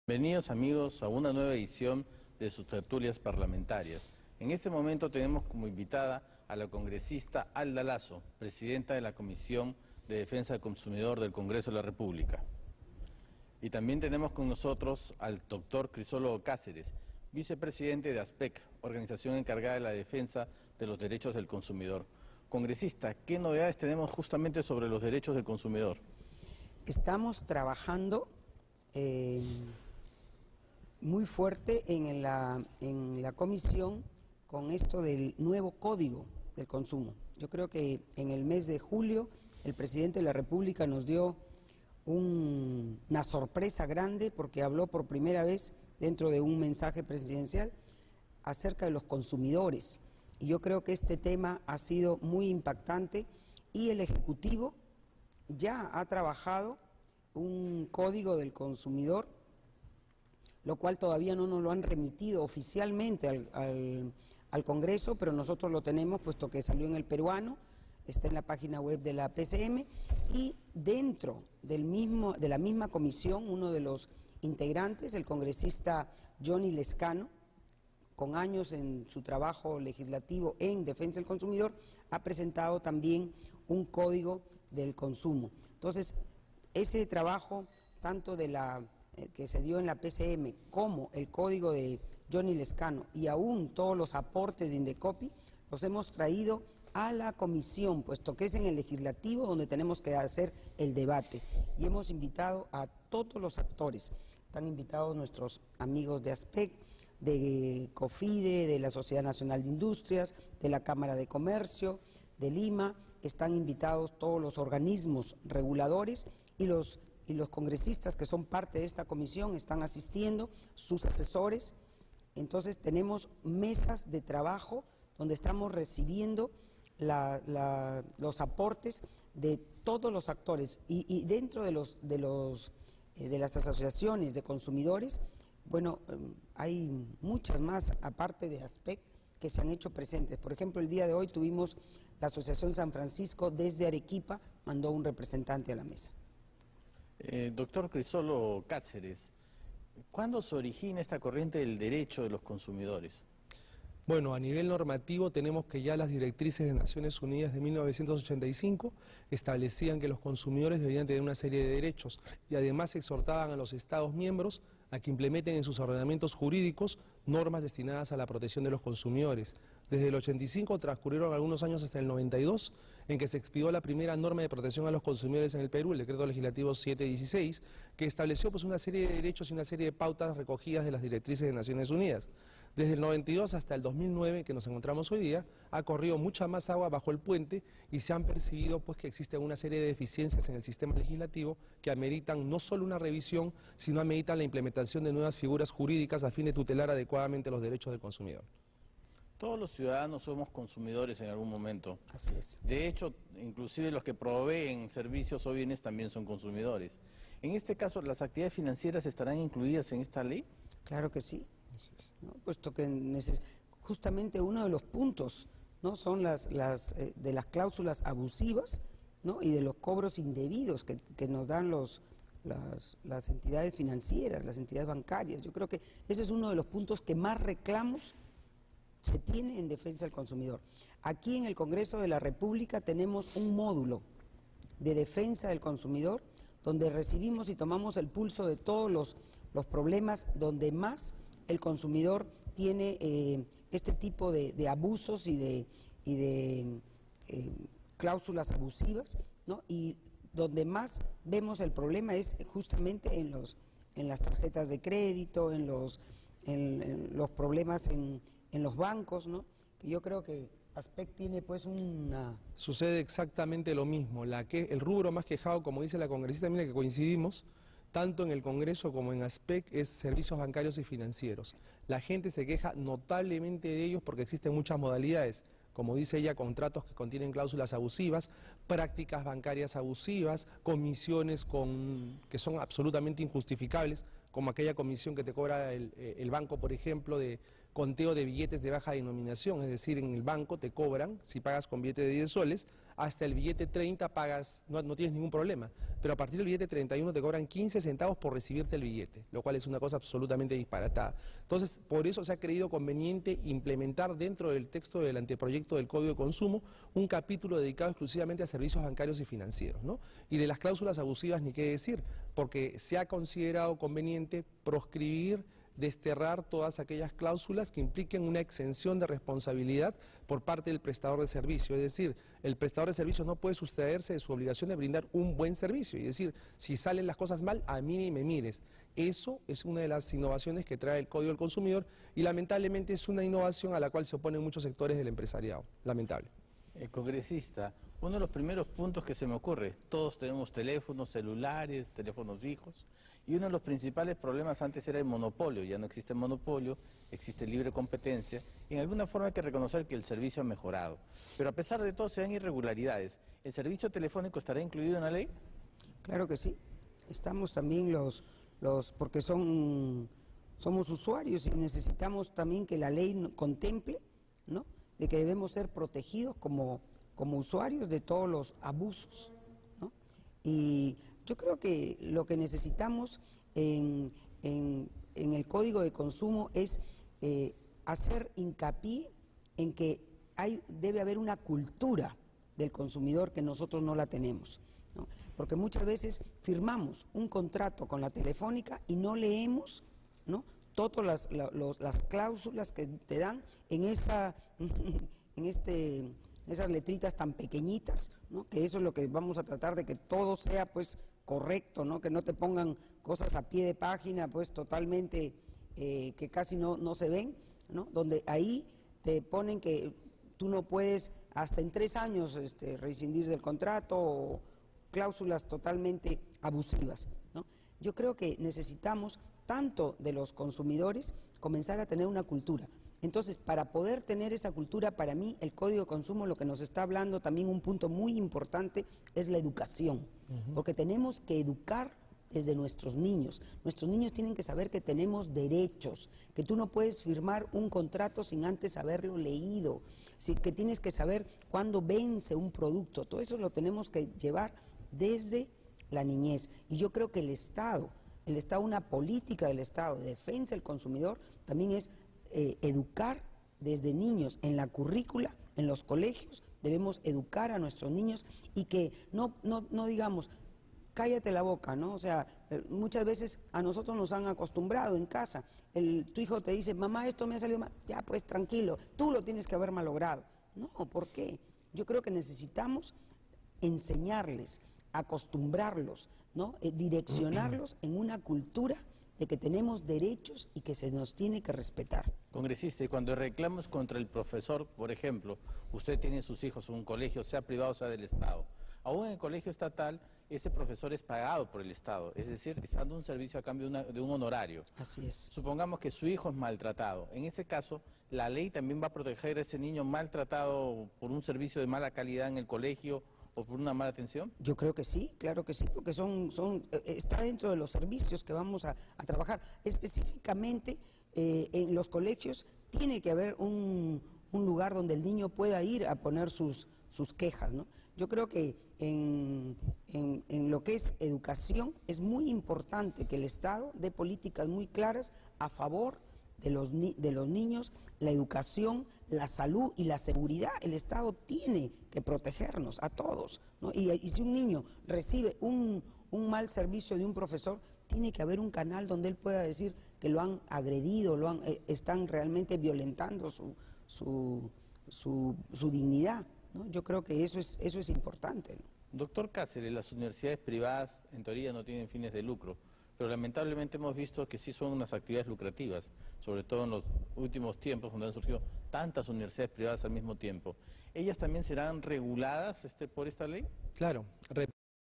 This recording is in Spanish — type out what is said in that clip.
Bienvenidos amigos a una nueva edición de sus tertulias parlamentarias. En este momento tenemos como invitada a la congresista Alda Lazo, presidenta de la Comisión de Defensa del Consumidor del Congreso de la República. Y también tenemos con nosotros al doctor Crisólogo Cáceres, vicepresidente de ASPEC, organización encargada de la defensa de los derechos del consumidor. Congresista, ¿qué novedades tenemos justamente sobre los derechos del consumidor? Estamos trabajando muy fuerte en la comisión con esto del nuevo Código del Consumo. Yo creo que en el mes de julio el presidente de la República nos dio una sorpresa grande porque habló por primera vez dentro de un mensaje presidencial acerca de los consumidores. Y yo creo que este tema ha sido muy impactante y el Ejecutivo ya ha trabajado un código del consumidor, lo cual todavía no nos lo han remitido oficialmente al Congreso, pero nosotros lo tenemos puesto que salió en el peruano, está en la página web de la PCM, y dentro de la misma comisión, uno de los integrantes, el congresista Johnny Lescano, con años en su trabajo legislativo en defensa del consumidor, ha presentado también un código del consumo. Entonces, ese trabajo, tanto que se dio en la PCM como el código de Johnny Lescano y aún todos los aportes de Indecopi, los hemos traído a la comisión, puesto que es en el legislativo donde tenemos que hacer el debate. Y hemos invitado a todos los actores. Están invitados nuestros amigos de ASPEC, de COFIDE, de la Sociedad Nacional de Industrias, de la Cámara de Comercio, de Lima. Están invitados todos los organismos reguladores y los congresistas que son parte de esta comisión están asistiendo, sus asesores. Entonces tenemos mesas de trabajo donde estamos recibiendo los aportes de todos los actores y dentro de las asociaciones de consumidores, bueno, hay muchas más aparte de ASPEC que se han hecho presentes. Por ejemplo, el día de hoy tuvimos la Asociación San Francisco desde Arequipa, mandó un representante a la mesa. Doctor Crisólogo Cáceres, ¿cuándo se origina esta corriente del derecho de los consumidores? Bueno, a nivel normativo tenemos que ya las directrices de Naciones Unidas de 1985 establecían que los consumidores deberían tener una serie de derechos y además exhortaban a los Estados miembros a que implementen en sus ordenamientos jurídicos normas destinadas a la protección de los consumidores. Desde el 85 transcurrieron algunos años hasta el 92, en que se expidió la primera norma de protección a los consumidores en el Perú, el Decreto Legislativo 716, que estableció pues una serie de derechos y una serie de pautas recogidas de las directrices de Naciones Unidas. Desde el 92 hasta el 2009, que nos encontramos hoy día, ha corrido mucha más agua bajo el puente y se han percibido pues que existen una serie de deficiencias en el sistema legislativo que ameritan no solo una revisión, sino ameritan la implementación de nuevas figuras jurídicas a fin de tutelar adecuadamente los derechos del consumidor. Todos los ciudadanos somos consumidores en algún momento. Así es. De hecho, inclusive los que proveen servicios o bienes también son consumidores. En este caso, ¿las actividades financieras estarán incluidas en esta ley? Claro que sí, ¿no? Puesto que justamente uno de los puntos, ¿no?, son de las cláusulas abusivas, ¿no?, y de los cobros indebidos que nos dan las entidades financieras, las entidades bancarias. Yo creo que ese es uno de los puntos que más reclamos se tiene en defensa del consumidor. Aquí en el Congreso de la República tenemos un módulo de defensa del consumidor donde recibimos y tomamos el pulso de todos los problemas donde más el consumidor tiene este tipo de abusos y de cláusulas abusivas, ¿no? Y donde más vemos el problema es justamente en las tarjetas de crédito, en los problemas en los bancos, ¿no? Que yo creo que ASPEC tiene pues una... Sucede exactamente lo mismo. El rubro más quejado, como dice la congresista, mira que coincidimos, tanto en el Congreso como en ASPEC, es servicios bancarios y financieros. La gente se queja notablemente de ellos porque existen muchas modalidades. Como dice ella, contratos que contienen cláusulas abusivas, prácticas bancarias abusivas, comisiones que son absolutamente injustificables, como aquella comisión que te cobra el banco, por ejemplo, de conteo de billetes de baja denominación, es decir, en el banco te cobran, si pagas con billete de 10 soles, hasta el billete 30 pagas, no tienes ningún problema, pero a partir del billete 31 te cobran 15 centavos por recibirte el billete, lo cual es una cosa absolutamente disparatada. Entonces, por eso se ha creído conveniente implementar dentro del texto del anteproyecto del Código de Consumo un capítulo dedicado exclusivamente a servicios bancarios y financieros, ¿no? Y de las cláusulas abusivas ni qué decir, porque se ha considerado conveniente proscribir, desterrar todas aquellas cláusulas que impliquen una exención de responsabilidad por parte del prestador de servicio. Es decir, el prestador de servicios no puede sustraerse de su obligación de brindar un buen servicio. Y decir, si salen las cosas mal, a mí ni me mires. Eso es una de las innovaciones que trae el Código del Consumidor y lamentablemente es una innovación a la cual se oponen muchos sectores del empresariado. Lamentable. Congresista, uno de los primeros puntos que se me ocurre, todos tenemos teléfonos celulares, teléfonos fijos, y uno de los principales problemas antes era el monopolio. Ya no existe el monopolio, existe libre competencia, y en alguna forma hay que reconocer que el servicio ha mejorado. Pero a pesar de todo se dan irregularidades. ¿El servicio telefónico estará incluido en la ley? Claro que sí. Estamos también porque somos usuarios y necesitamos también que la ley contemple, ¿no?, de que debemos ser protegidos como usuarios de todos los abusos, ¿no? Y yo creo que lo que necesitamos en el Código de Consumo es hacer hincapié en que debe haber una cultura del consumidor que nosotros no la tenemos, ¿no? Porque muchas veces firmamos un contrato con la Telefónica y no leemos, ¿no?, todas las cláusulas que te dan en esas letritas tan pequeñitas, ¿no?, que eso es lo que vamos a tratar de que todo sea pues correcto, ¿no?, que no te pongan cosas a pie de página pues totalmente que casi no se ven, ¿no?, donde ahí te ponen que tú no puedes hasta en 3 años rescindir del contrato o cláusulas totalmente abusivas, ¿no? Yo creo que necesitamos tanto de los consumidores comenzar a tener una cultura. Entonces, para poder tener esa cultura, para mí el Código de Consumo lo que nos está hablando también un punto muy importante es la educación, porque tenemos que educar desde nuestros niños. Nuestros niños tienen que saber que tenemos derechos, que tú no puedes firmar un contrato sin antes haberlo leído, que tienes que saber cuándo vence un producto. Todo eso lo tenemos que llevar desde la niñez. Y yo creo que el Estado, una política del Estado de defensa del consumidor también es educar desde niños en la currícula, en los colegios, debemos educar a nuestros niños y que no digamos, cállate la boca, ¿no? O sea, muchas veces a nosotros nos han acostumbrado en casa, tu hijo te dice, mamá, esto me ha salido mal, ya pues tranquilo, tú lo tienes que haber malogrado. No, ¿por qué? Yo creo que necesitamos enseñarles, acostumbrarlos, ¿no?, direccionarlos en una cultura de que tenemos derechos y que se nos tiene que respetar. Congresista, y cuando reclamos contra el profesor, por ejemplo, usted tiene sus hijos en un colegio, sea privado o sea del Estado, aún en el colegio estatal, ese profesor es pagado por el Estado, es decir, está dando un servicio a cambio de un honorario. Así es. Supongamos que su hijo es maltratado. En ese caso, ¿la ley también va a proteger a ese niño maltratado por un servicio de mala calidad en el colegio o por una mala atención? Yo creo que sí, claro que sí, porque está dentro de los servicios que vamos a trabajar. Específicamente en los colegios tiene que haber un lugar donde el niño pueda ir a poner sus quejas, ¿no? Yo creo que en lo que es educación es muy importante que el Estado dé políticas muy claras a favor de los niños, la educación, la salud y la seguridad. El Estado tiene que protegernos a todos, ¿no? Y si un niño recibe un mal servicio de un profesor, tiene que haber un canal donde él pueda decir que lo han agredido, están realmente violentando su dignidad, ¿no? Yo creo que eso es importante, ¿no? Doctor Cáceres, las universidades privadas en teoría no tienen fines de lucro, pero lamentablemente hemos visto que sí son unas actividades lucrativas, sobre todo en los últimos tiempos donde han surgido tantas universidades privadas al mismo tiempo. ¿Ellas también serán reguladas por esta ley? Claro.